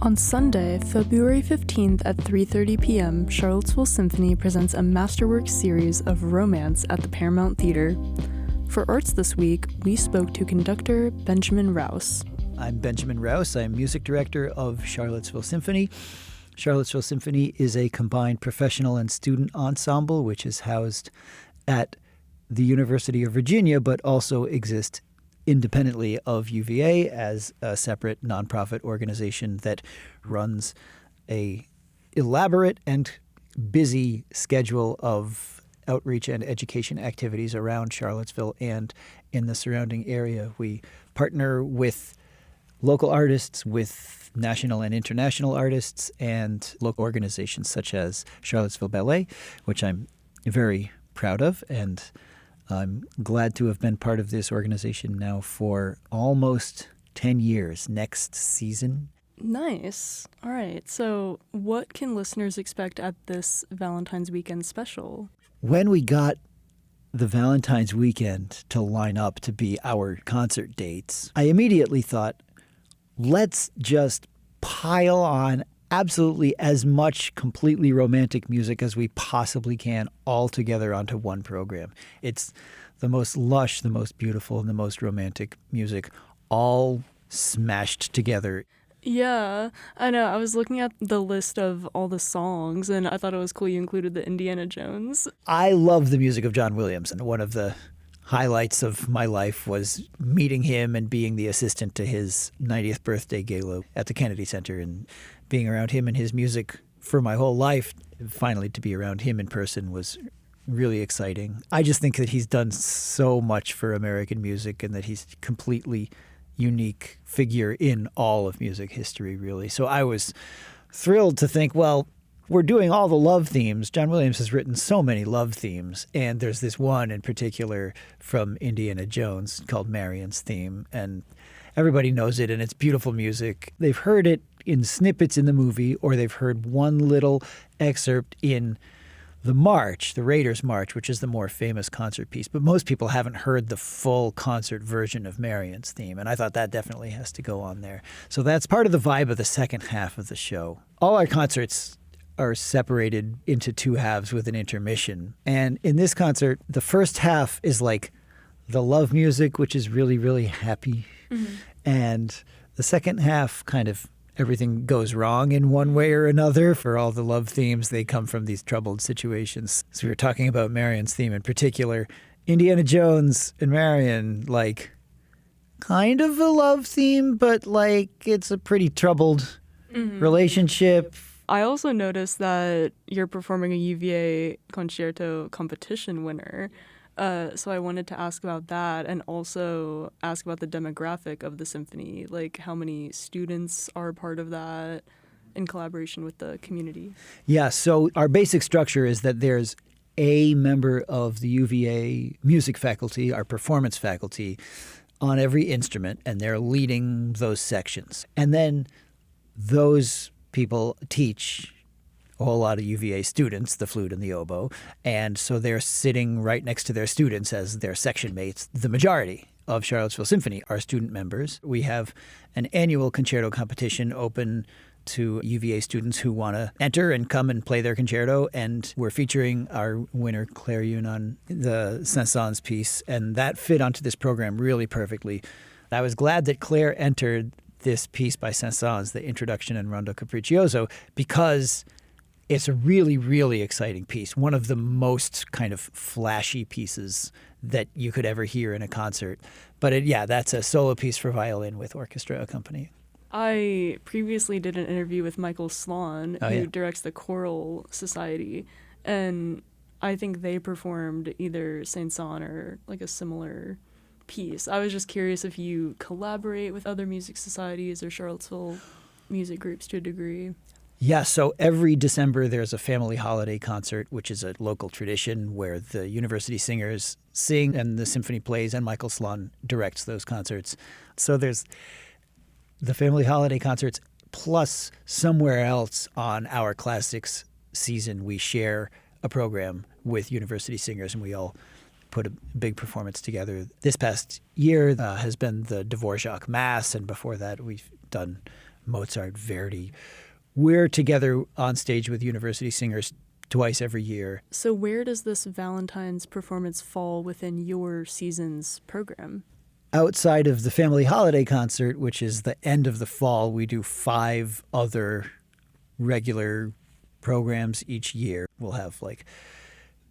On Sunday, February 15th at 3:30 p.m., Charlottesville Symphony presents a masterwork series of romance at the Paramount Theater. For Arts this week, we spoke to conductor Benjamin Rouse. I'm Benjamin Rouse. I'm music director of Charlottesville Symphony. Charlottesville Symphony is a combined professional and student ensemble which is housed at the University of Virginia, but also exists independently of UVA as a separate nonprofit organization that runs a elaborate and busy schedule of outreach and education activities around Charlottesville and in the surrounding area. We partner with local artists, with national and international artists, and local organizations such as Charlottesville Ballet, which I'm very proud of, and I'm glad to have been part of this organization now for almost 10 years next season. Nice. All right. So what can listeners expect at this Valentine's weekend special? When we got the Valentine's weekend to line up to be our concert dates, I immediately thought, let's just pile on absolutely as much completely romantic music as we possibly can all together onto one program. It's the most lush, the most beautiful, and the most romantic music all smashed together. Yeah, I know. I was looking at the list of all the songs, and I thought it was cool you included the Indiana Jones. I love the music of John Williams, and one of the highlights of my life was meeting him and being the assistant to his 90th birthday gala at the Kennedy Center and being around him and his music for my whole life. Finally, to be around him in person was really exciting. I just think that he's done so much for American music and that he's a completely unique figure in all of music history, really. So I was thrilled to think, well, we're doing all the love themes. John Williams has written so many love themes, and there's this one in particular from Indiana Jones called Marion's Theme, and everybody knows it, and it's beautiful music. They've heard it in snippets in the movie, or they've heard one little excerpt in the March, the Raiders March, which is the more famous concert piece. But most people haven't heard the full concert version of Marion's Theme, and I thought that definitely has to go on there. So that's part of the vibe of the second half of the show. All our concerts are separated into two halves with an intermission. And in this concert, the first half is like the love music, which is really, really happy. Mm-hmm. And the second half, kind of everything goes wrong in one way or another. For all the love themes, they come from these troubled situations. So we were talking about Marion's Theme in particular. Indiana Jones and Marion, like, kind of a love theme, but like it's a pretty troubled relationship. I also noticed that you're performing a UVA concerto competition winner. So I wanted to ask about that and also ask about the demographic of the symphony, like how many students are part of that in collaboration with the community. Yeah, so our basic structure is that there's a member of the UVA music faculty, our performance faculty, on every instrument, and they're leading those sections. And then those people teach a whole lot of UVA students, the flute and the oboe, and so they're sitting right next to their students as their section mates. The majority of Charlottesville Symphony are student members. We have an annual concerto competition open to UVA students who want to enter and come and play their concerto, and we're featuring our winner, Claire Yoon, on the Saint-Saëns piece, and that fit onto this program really perfectly. I was glad that Claire entered this piece by Saint-Saëns, the introduction and Rondo Capriccioso, because it's a really, really exciting piece. One of the most kind of flashy pieces that you could ever hear in a concert. But that's a solo piece for violin with orchestra accompaniment. I previously did an interview with Michael Sloan, who directs the Choral Society, and I think they performed either Saint-Saëns or like a similar piece. I was just curious if you collaborate with other music societies or Charlottesville music groups to a degree. Yeah, so every December there's a family holiday concert, which is a local tradition where the university singers sing and the symphony plays, and Michael Sloan directs those concerts. So there's the family holiday concerts, plus somewhere else on our classics season we share a program with university singers, and we all put a big performance together. This past year has been the Dvorak Mass, and before that we've done Mozart, Verdi. We're together on stage with university singers twice every year. So where does this Valentine's performance fall within your season's program? Outside of the family holiday concert, which is the end of the fall, we do 5 other regular programs each year. We'll have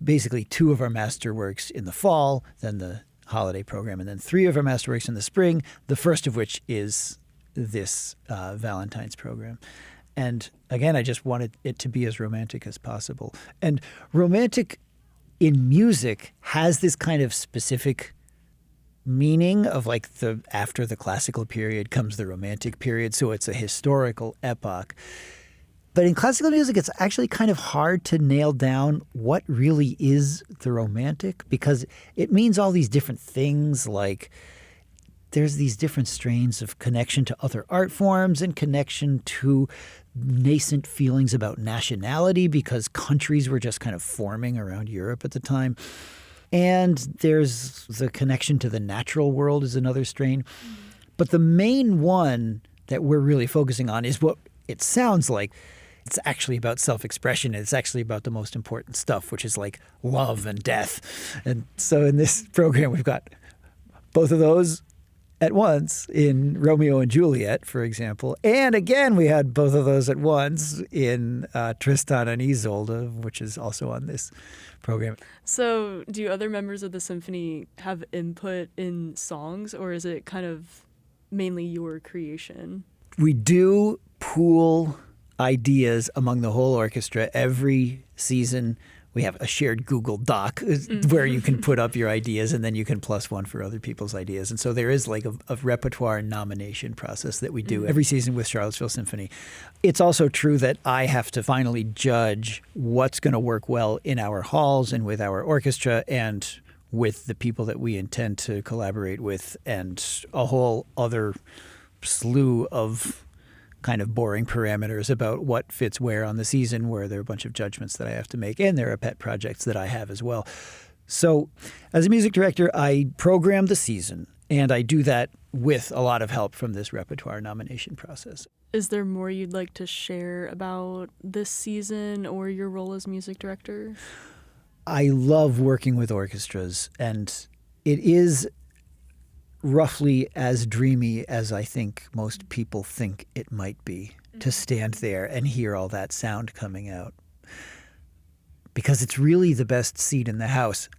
basically 2 of our masterworks in the fall, then the holiday program, and then 3 of our masterworks in the spring, the first of which is this Valentine's program. And again, I just wanted it to be as romantic as possible. And romantic in music has this kind of specific meaning of after the classical period comes the romantic period, so it's a historical epoch. But in classical music, it's actually kind of hard to nail down what really is the romantic, because it means all these different things. There's these different strains of connection to other art forms and connection to nascent feelings about nationality, because countries were just kind of forming around Europe at the time. And there's the connection to the natural world is another strain. But the main one that we're really focusing on is what it sounds like. It's actually about self-expression. It's actually about the most important stuff, which is love and death. And so in this program, we've got both of those at once in Romeo and Juliet, for example. And again, we had both of those at once in Tristan and Isolde, which is also on this program. So do other members of the symphony have input in songs, or is it kind of mainly your creation? We do pool ideas among the whole orchestra. Every season we have a shared Google Doc where you can put up your ideas, and then you can +1 for other people's ideas. And so there is a repertoire nomination process that we do every season with Charlottesville Symphony. It's also true that I have to finally judge what's going to work well in our halls and with our orchestra and with the people that we intend to collaborate with, and a whole other slew of kind of boring parameters about what fits where on the season, where there are a bunch of judgments that I have to make, and there are pet projects that I have as well. So as a music director, I program the season, and I do that with a lot of help from this repertoire nomination process. Is there more you'd like to share about this season or your role as music director? I love working with orchestras, and it is roughly as dreamy as I think most people think it might be to stand there and hear all that sound coming out. Because it's really the best seat in the house.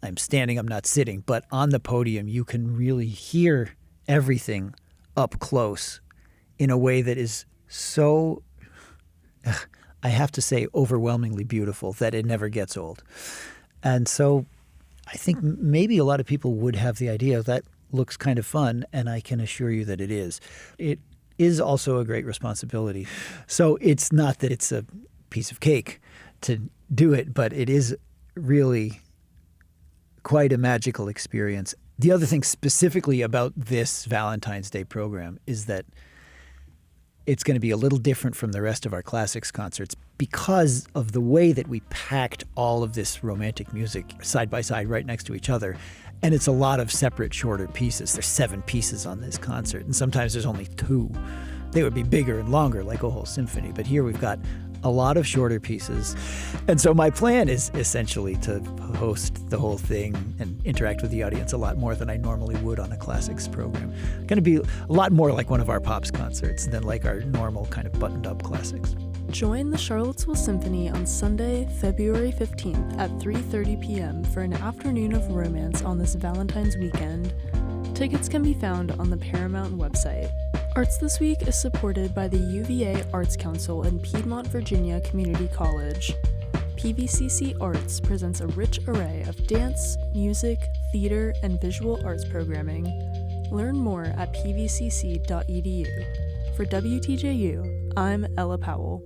I'm standing, I'm not sitting, but on the podium you can really hear everything up close in a way that is so, I have to say, overwhelmingly beautiful that it never gets old. And so I think maybe a lot of people would have the idea that looks kind of fun, and I can assure you that it is. It is also a great responsibility. So it's not that it's a piece of cake to do it, but it is really quite a magical experience. The other thing specifically about this Valentine's Day program is that it's going to be a little different from the rest of our classics concerts because of the way that we packed all of this romantic music side by side right next to each other. And it's a lot of separate, shorter pieces. There's 7 pieces on this concert, and sometimes there's only 2. They would be bigger and longer, like a whole symphony. But here we've got a lot of shorter pieces. And so my plan is essentially to host the whole thing and interact with the audience a lot more than I normally would on a classics program. Going to be a lot more like one of our Pops concerts than like our normal kind of buttoned-up classics. Join the Charlottesville Symphony on Sunday, February 15th at 3:30 p.m. for an afternoon of romance on this Valentine's weekend. Tickets can be found on the Paramount website. Arts This Week is supported by the UVA Arts Council and Piedmont, Virginia Community College. PVCC Arts presents a rich array of dance, music, theater, and visual arts programming. Learn more at pvcc.edu. For WTJU, I'm Ella Powell.